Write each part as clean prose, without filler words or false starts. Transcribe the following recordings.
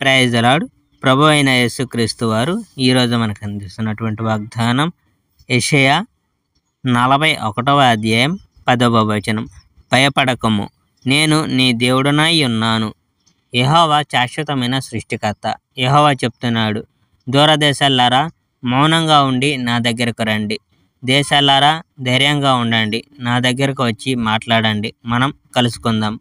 Praise the lord. ప్రభు అయిన యేసుక్రీస్తు వారు ఈరోజు మనకు అందిస్తున్నటువంటి వాగ్దానం యెషయా 41వ అధ్యాయం 10వ వచనం. భయపడకము, నేను నీ దేవుడనై ఉన్నాను. యెహోవా శాశ్వతమైన సృష్టికర్త. యెహోవా చెప్తున్నాడు, దూరదేశాలారా మౌనంగా ఉండి నా దగ్గరకు రండి. దేశాలారా ధైర్యంగా ఉండండి, నా దగ్గరకు వచ్చి మాట్లాడండి, మనం కలుసుకుందాం.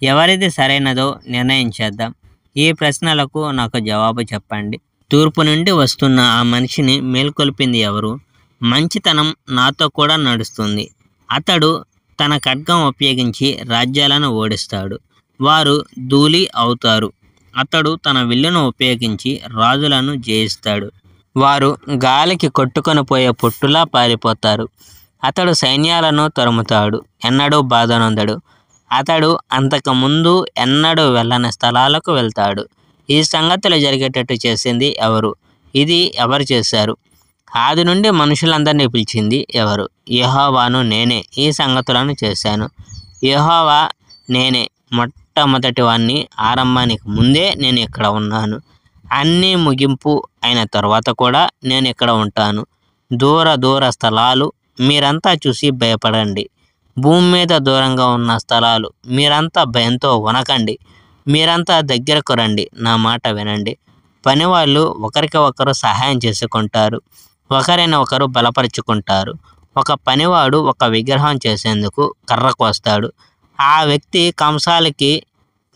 ఎవరిది సరైనదో నిర్ణయించేద్దాం. ఈ ప్రశ్నలకు నాకు జవాబు చెప్పండి. తూర్పు నుండి వస్తున్న ఆ మనిషిని మేల్కొల్పింది ఎవరు? మంచితనం నాతో కూడా నడుస్తుంది. అతడు తన ఖడ్గం ఉపయోగించి రాజ్యాలను ఓడిస్తాడు, వారు ధూళి అవుతారు. అతడు తన విల్లును ఉపయోగించి రాజులను జయిస్తాడు, వారు గాలికి కొట్టుకొని పోయే పొట్టులా పారిపోతారు. అతడు సైన్యాలను తరుముతాడు, ఎన్నడూ బాధనొందడు. అతడు అంతకుముందు ఎన్నడూ వెళ్ళని స్థలాలకు వెళ్తాడు. ఈ సంగతులు జరిగేటట్టు చేసింది ఎవరు? ఇది ఎవరు చేశారు? ఆది నుండి మనుషులందరినీ పిలిచింది ఎవరు? యెహోవాను నేనే ఈ సంగతులను చేశాను. యెహోవా నేనే, మొట్టమొదటి వాణ్ణి, ఆరంభానికి ముందే నేను ఇక్కడ ఉన్నాను. అన్నీ ముగింపు అయిన తర్వాత కూడా నేను ఇక్కడ ఉంటాను. దూర దూర స్థలాలు మీరంతా చూసి భయపడండి. భూమి మీద దూరంగా ఉన్న స్థలాలు మీరంతా భయంతో వణకండి. మీరంతా దగ్గరకు రండి, నా మాట వినండి. పనివాళ్ళు ఒకరికి ఒకరు సహాయం చేసుకుంటారు, ఒకరిని ఒకరు బలపరుచుకుంటారు. ఒక పనివాడు ఒక విగ్రహం చేసేందుకు కర్రకు వస్తాడు. ఆ వ్యక్తి కంసాలకి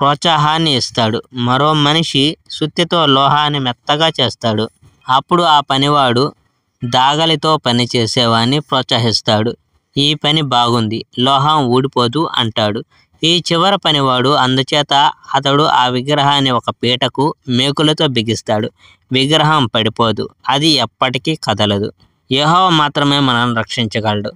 ప్రోత్సాహాన్ని ఇస్తాడు. మరో మనిషి సుత్తితో లోహాన్ని మెత్తగా చేస్తాడు. అప్పుడు ఆ పనివాడు దాగలితో పని చేసేవాడిని ప్రోత్సహిస్తాడు. ఈ పని బాగుంది, లోహం ఊడిపోదు అంటాడు. ఈ చివరి పనివాడు అందుచేత అతడు ఆ విగ్రహాన్ని ఒక పీటకు మేకులతో బిగిస్తాడు. విగ్రహం పడిపోదు, అది ఎప్పటికీ కదలదు. యెహోవా మాత్రమే మనల్ని రక్షించగలడు.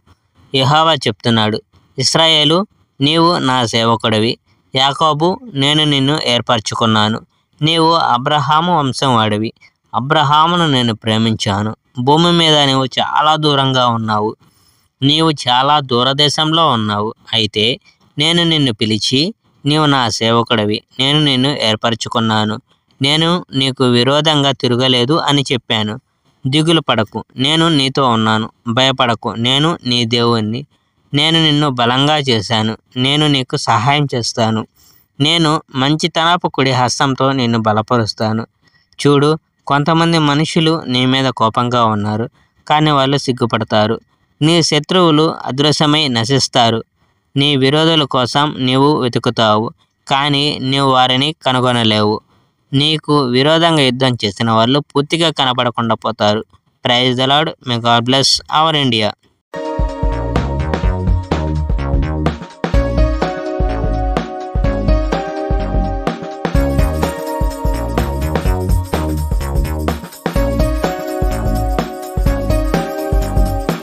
యెహోవా చెప్తున్నాడు, ఇశ్రాయేలు, నీవు నా సేవకుడివి. యాకోబు, నేను నిన్ను ఏర్పరచుకున్నాను. నీవు అబ్రహాము వంశం వాడివి. అబ్రహామును నేను ప్రేమించాను. భూమి మీద నీవు చాలా దూరంగా ఉన్నావు, నీవు చాలా దూరదేశంలో ఉన్నావు. అయితే నేను నిన్ను పిలిచి, నీవు నా సేవకుడివి, నేను నిన్ను ఏర్పరచుకున్నాను. నేను నీకు విరోధంగా తిరగలేదు అని చెప్పాను. దిగులు పడకు, నేను నీతో ఉన్నాను. భయపడకు, నేను నీ దేవుణ్ణి. నేను నిన్ను బలంగా చేశాను, నేను నీకు సహాయం చేస్తాను. నేను మంచితనపు కుడి హస్తంతో నిన్ను బలపరుస్తాను. చూడు, కొంతమంది మనుషులు నీ మీద కోపంగా ఉన్నారు, కానీ వాళ్ళు సిగ్గుపడతారు. నీ శత్రువులు అదృశ్యమై నశిస్తారు. నీ విరోధుల కోసం నీవు వెతుకుతావు, కానీ నీవు వారిని కనుగొనలేవు. నీకు విరోధంగా యుద్ధం చేసిన వాళ్ళు పూర్తిగా కనపడకుండా పోతారు. Praise the Lord. May God bless our India.